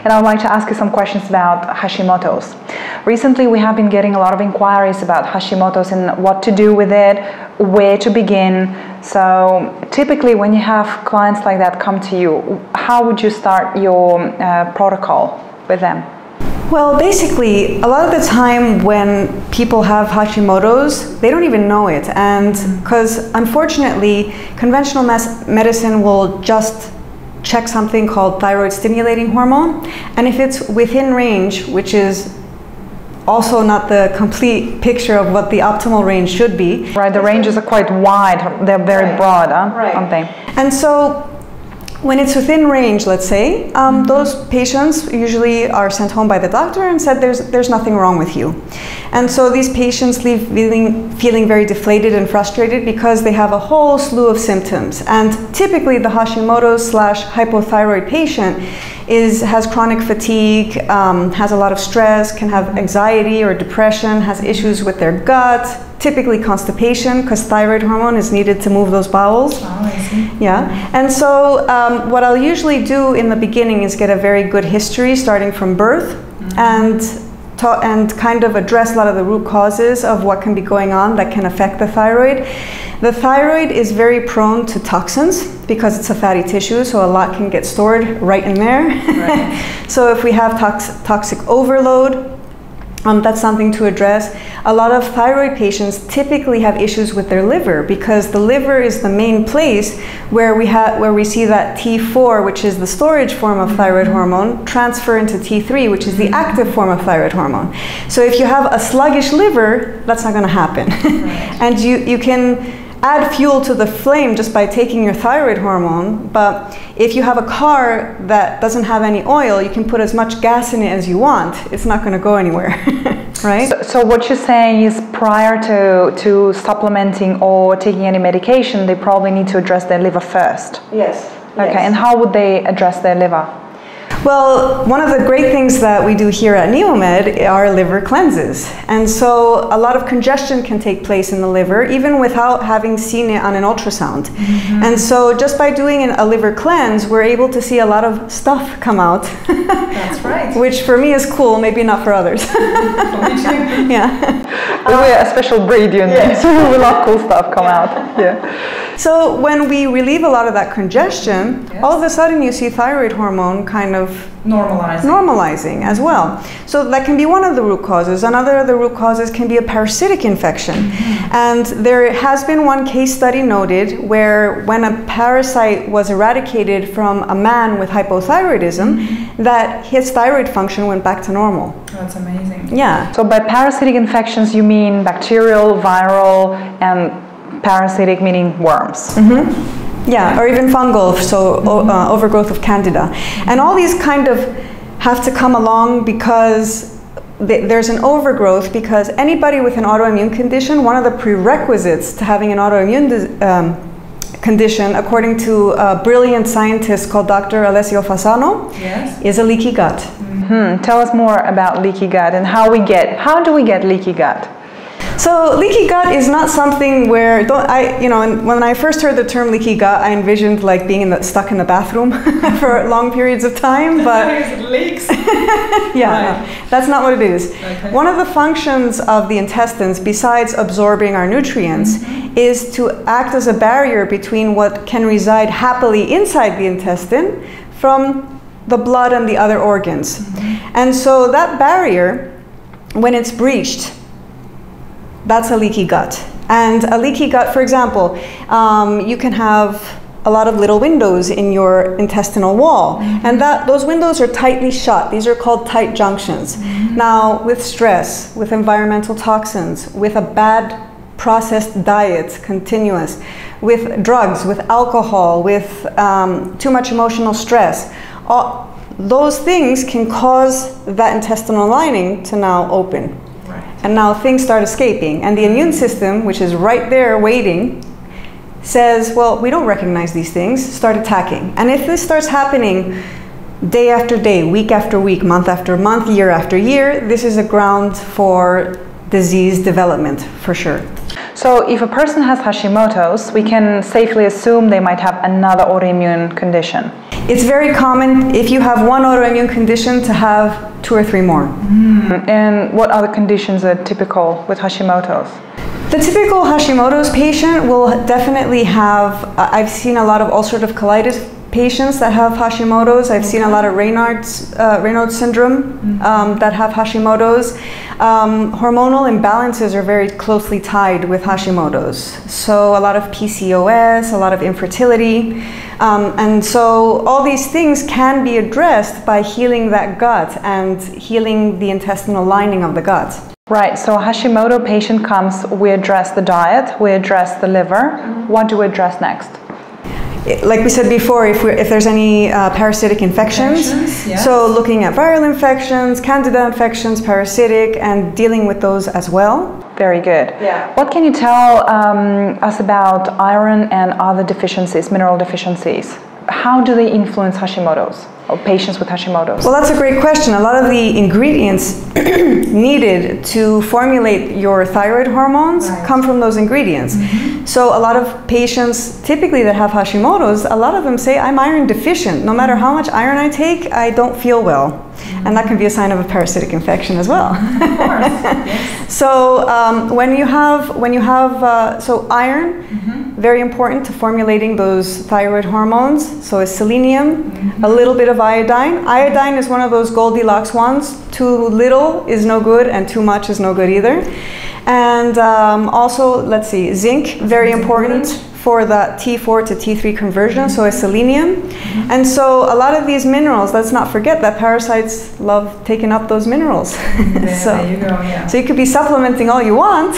and I would like to ask you some questions about Hashimoto's. Recently, we have been getting a lot of inquiries about Hashimoto's and what to do with it, where to begin. So typically, when you have clients like that come to you, how would you start your protocol with them? Well, basically, a lot of the time when people have Hashimoto's, they don't even know it. And because unfortunately, conventional medicine will just check something called thyroid stimulating hormone. And if it's within range, which is also not the complete picture of what the optimal range should be. Right, the ranges are quite wide, they're very broad, aren't they? And so when it's within range, let's say, those patients usually are sent home by the doctor and said there's nothing wrong with you. And so these patients leave feeling very deflated and frustrated because they have a whole slew of symptoms. And typically the Hashimoto's / hypothyroid patient has chronic fatigue, has a lot of stress, can have anxiety or depression, has issues with their gut, typically constipation because thyroid hormone is needed to move those bowels. Oh, I see. Yeah, and so what I'll usually do in the beginning is get a very good history starting from birth and kind of address a lot of the root causes of what can be going on that can affect the thyroid. The thyroid is very prone to toxins because it's a fatty tissue, so a lot can get stored right in there. Right. So if we have toxic overload, that's something to address. A lot of thyroid patients typically have issues with their liver because the liver is the main place where we see that T4, which is the storage form of thyroid hormone, transfer into T3, which is the active form of thyroid hormone. So if you have a sluggish liver, that's not going to happen. Right. And you can add fuel to the flame just by taking your thyroid hormone, but if you have a car that doesn't have any oil, you can put as much gas in it as you want. It's not going to go anywhere, right? So what you're saying is prior to supplementing or taking any medication, they probably need to address their liver first. Yes. Okay, yes. and how would they address their liver? Well, one of the great things that we do here at Neomed are liver cleanses. And so a lot of congestion can take place in the liver, even without having seen it on an ultrasound. And so just by doing a liver cleanse, we're able to see a lot of stuff come out. That's right. Which for me is cool, maybe not for others. Yeah. We're a special breed, you know, so we love cool stuff come out. Yeah. So when we relieve a lot of that congestion, all of a sudden you see thyroid hormone kind of normalizing as well. So that can be one of the root causes. Another of the root causes can be a parasitic infection. And there has been one case study noted where when a parasite was eradicated from a man with hypothyroidism, that his thyroid function went back to normal. That's amazing. Yeah. So by parasitic infections, you mean bacterial, viral, and parasitic meaning worms. Yeah, or even fungal, so overgrowth of candida. And all these kind of have to come along because there's an overgrowth, because anybody with an autoimmune condition, one of the prerequisites to having an autoimmune condition, according to a brilliant scientist called Dr. Alessio Fasano, is a leaky gut. Tell us more about leaky gut and how do we get leaky gut? So leaky gut is not something where, when I first heard the term leaky gut, I envisioned like being stuck in the bathroom for long periods of time, but it leaks. Yeah, right. That's not what it is. Okay. One of the functions of the intestines, besides absorbing our nutrients, is to act as a barrier between what can reside happily inside the intestine from the blood and the other organs. And so that barrier, when it's breached, that's a leaky gut. And a leaky gut, for example, you can have a lot of little windows in your intestinal wall. And those windows are tightly shut. These are called tight junctions. Now, with stress, with environmental toxins, with a bad processed diet, continuous, with drugs, with alcohol, with too much emotional stress, those things can cause that intestinal lining to now open. And now things start escaping, and the immune system, which is right there waiting, says, well, we don't recognize these things, start attacking. And if this starts happening day after day, week after week, month after month, year after year, this is a ground for disease development, for sure. So if a person has Hashimoto's, we can safely assume they might have another autoimmune condition. It's very common if you have one autoimmune condition to have 2 or 3 more. And what other conditions are typical with Hashimoto's? The typical Hashimoto's patient will definitely have, I've seen a lot of ulcerative colitis patients that have Hashimoto's. I've seen a lot of Raynaud's syndrome that have Hashimoto's. Hormonal imbalances are very closely tied with Hashimoto's. So a lot of PCOS, a lot of infertility. And so all these things can be addressed by healing that gut and healing the intestinal lining of the gut. Right, so a Hashimoto patient comes, we address the diet, we address the liver. What do we address next? Like we said before, if there's any parasitic infections, yes. So looking at viral infections, candida infections, parasitic, and dealing with those as well. Very good. Yeah. What can you tell us about iron and other deficiencies, mineral deficiencies? How do they influence Hashimoto's or patients with Hashimoto's? Well, that's a great question. A lot of the ingredients needed to formulate your thyroid hormones come from those ingredients. So a lot of patients typically that have Hashimoto's, a lot of them say, I'm iron deficient. No matter how much iron I take, I don't feel well. And that can be a sign of a parasitic infection as well. Of course. Yes. So when you have so iron, very important to formulating those thyroid hormones. So is selenium, a little bit of iodine. Iodine is one of those Goldilocks ones. Too little is no good and too much is no good either. And also, let's see, zinc, very important for the T4 to T3 conversion, so is selenium. And so a lot of these minerals, let's not forget that parasites love taking up those minerals. There you go, yeah. So you could be supplementing all you want,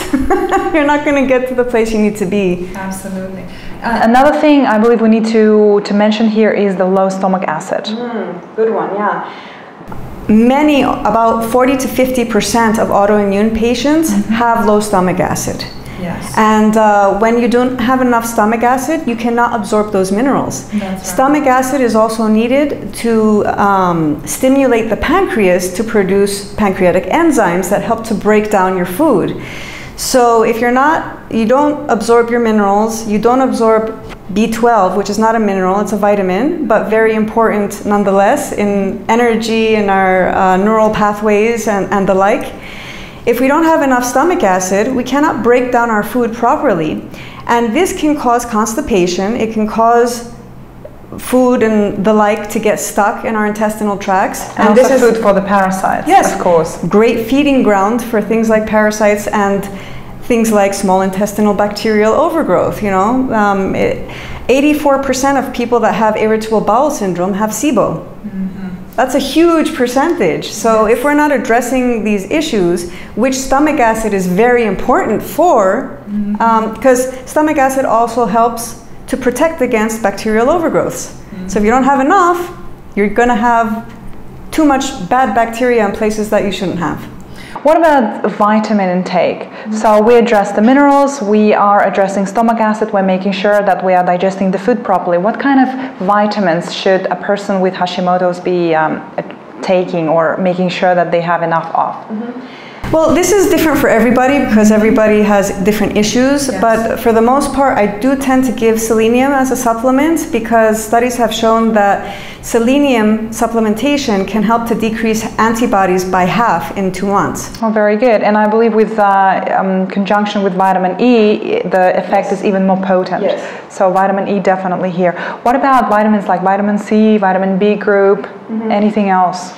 you're not going to get to the place you need to be. Absolutely. Another thing I believe we need to mention here is the low stomach acid. Good one, yeah. About 40 to 50% of autoimmune patients have low stomach acid. Yes. And when you don't have enough stomach acid, you cannot absorb those minerals. That's right. Stomach acid is also needed to stimulate the pancreas to produce pancreatic enzymes that help to break down your food. So if you don't absorb your minerals, you don't absorb B12, which is not a mineral, it's a vitamin, but very important nonetheless in energy, in our neural pathways and the like. If we don't have enough stomach acid, we cannot break down our food properly. And this can cause constipation. It can cause food and the like to get stuck in our intestinal tracts. And this is food for the parasites, yes, of course. Great feeding ground for things like parasites and things like small intestinal bacterial overgrowth. 84% of people that have irritable bowel syndrome have SIBO. That's a huge percentage. So if we're not addressing these issues, which stomach acid is very important for, because stomach acid also helps to protect against bacterial overgrowths. So if you don't have enough, you're going to have too much bad bacteria in places that you shouldn't have. What about vitamin intake? So we address the minerals, we are addressing stomach acid, we're making sure that we are digesting the food properly. What kind of vitamins should a person with Hashimoto's be taking or making sure that they have enough of? Well, this is different for everybody because everybody has different issues, but for the most part, I do tend to give selenium as a supplement because studies have shown that selenium supplementation can help to decrease antibodies by half in 2 months. Oh, very good. And I believe with conjunction with vitamin E, the effect is even more potent. So vitamin E definitely here. What about vitamins like vitamin C, vitamin B group, anything else?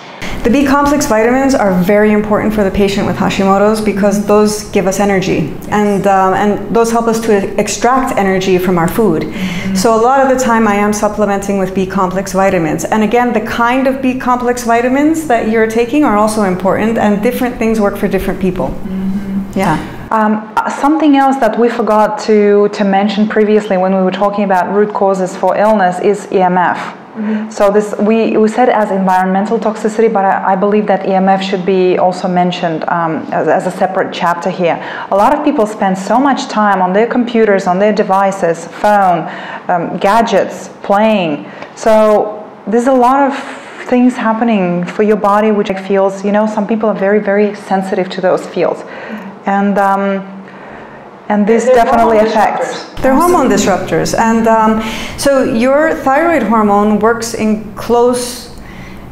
The B complex vitamins are very important for the patient with Hashimoto's because those give us energy and those help us to extract energy from our food. So a lot of the time I am supplementing with B complex vitamins. And again, the kind of B complex vitamins that you're taking are also important and different things work for different people. Something else that we forgot to mention previously when we were talking about root causes for illness is EMF. So this we said as environmental toxicity, but I believe that EMF should be also mentioned as a separate chapter here. A lot of people spend so much time on their computers, on their devices, phone, gadgets, playing. So there's a lot of things happening for your body which feels, some people are very, very sensitive to those fields. And And this definitely affects. They're hormone disruptors. And so your thyroid hormone works in close,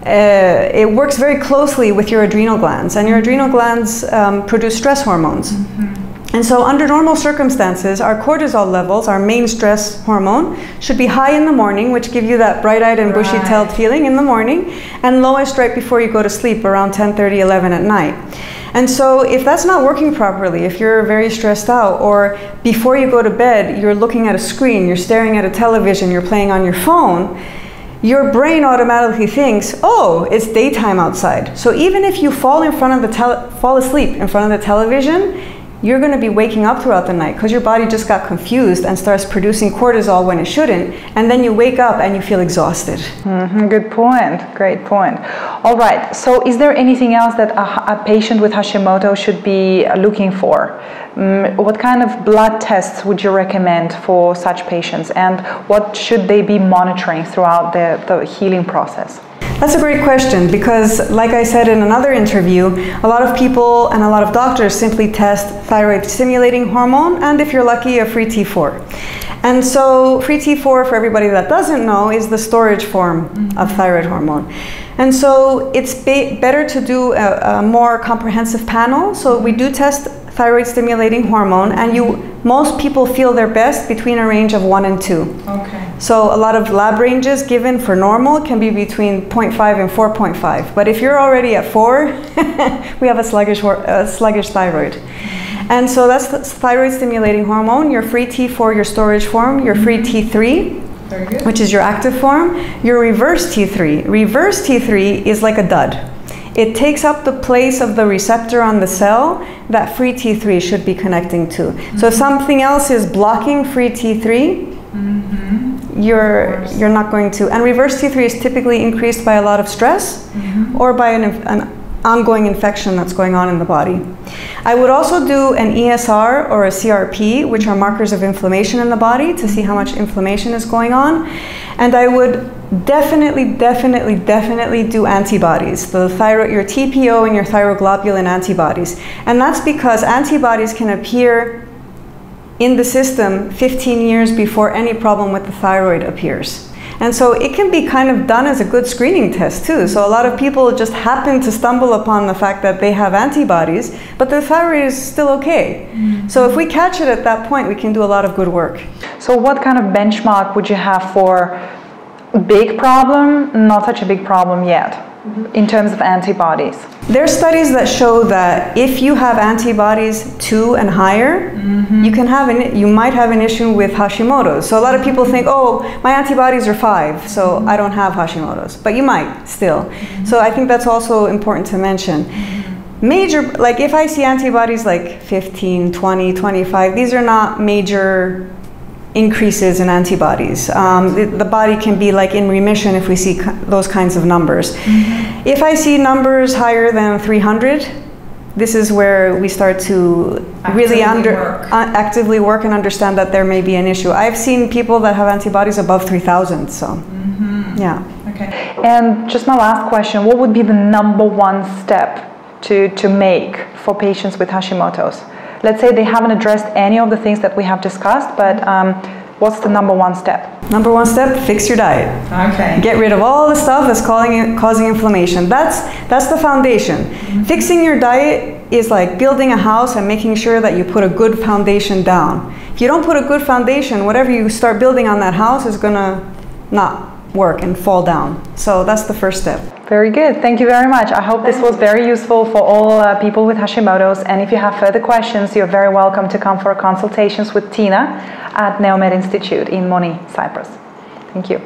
it works very closely with your adrenal glands. And your adrenal glands produce stress hormones. And so under normal circumstances, our cortisol levels, our main stress hormone, should be high in the morning, which give you that bright-eyed and bushy-tailed feeling in the morning, and lowest right before you go to sleep, around 10:30, 11 at night. And so if that's not working properly, if you're very stressed out, or before you go to bed, you're looking at a screen, you're staring at a television, you're playing on your phone, your brain automatically thinks, oh, it's daytime outside. So even if you fall asleep in front of the television, you're going to be waking up throughout the night because your body just got confused and starts producing cortisol when it shouldn't, and then you wake up and you feel exhausted. Good point. Great point. All right. So is there anything else that a patient with Hashimoto should be looking for? What kind of blood tests would you recommend for such patients, and what should they be monitoring throughout the healing process? That's a great question, because like I said in another interview, a lot of people and a lot of doctors simply test thyroid stimulating hormone, and if you're lucky, a free T4. And so free T4, for everybody that doesn't know, is the storage form of thyroid hormone. And so it's better to do a more comprehensive panel. So we do test thyroid stimulating hormone, and most people feel their best between a range of 1 and 2. Okay. So a lot of lab ranges given for normal can be between 0.5 and 4.5. But if you're already at 4, we have a sluggish thyroid. And so that's the thyroid stimulating hormone, your free T4, your storage form, your free T3, which is your active form, your reverse T3. Reverse T3 is like a dud. It takes up the place of the receptor on the cell that free T3 should be connecting to. So if something else is blocking free T3, you're not going to. And reverse T3 is typically increased by a lot of stress or by an ongoing infection that's going on in the body. I would also do an ESR or a CRP, which are markers of inflammation in the body, to see how much inflammation is going on. And I would definitely do antibodies, your TPO and your thyroglobulin antibodies. And that's because antibodies can appear in the system 15 years before any problem with the thyroid appears. And so it can be kind of done as a good screening test too. So a lot of people just happen to stumble upon the fact that they have antibodies, but their thyroid is still okay. So if we catch it at that point, we can do a lot of good work. So what kind of benchmark would you have for big problem, not such a big problem yet, in terms of antibodies? There are studies that show that if you have antibodies 2 and higher, you might have an issue with Hashimoto's. So a lot of people think, oh, my antibodies are 5, so I don't have Hashimoto's, but you might still. So I think that's also important to mention. Like if I see antibodies like 15, 20, 25, these are not major increases in antibodies. The body can be like in remission if we see those kinds of numbers. If I see numbers higher than 300, this is where we start to really actively work and understand that there may be an issue. I've seen people that have antibodies above 3,000, so yeah. Okay. And just my last question, what would be the #1 step to make for patients with Hashimoto's? Let's say they haven't addressed any of the things that we have discussed, but what's the #1 step? #1 step, fix your diet. Okay. Get rid of all the stuff that's causing inflammation. That's the foundation. Fixing your diet is like building a house and making sure that you put a good foundation down. If you don't put a good foundation, whatever you start building on that house is gonna not work and fall down. So that's the first step. Very good. Thank you very much. I hope this was very useful for all people with Hashimoto's. And if you have further questions, you're very welcome to come for consultations with Tina at Neomed Institute in Moni, Cyprus. Thank you.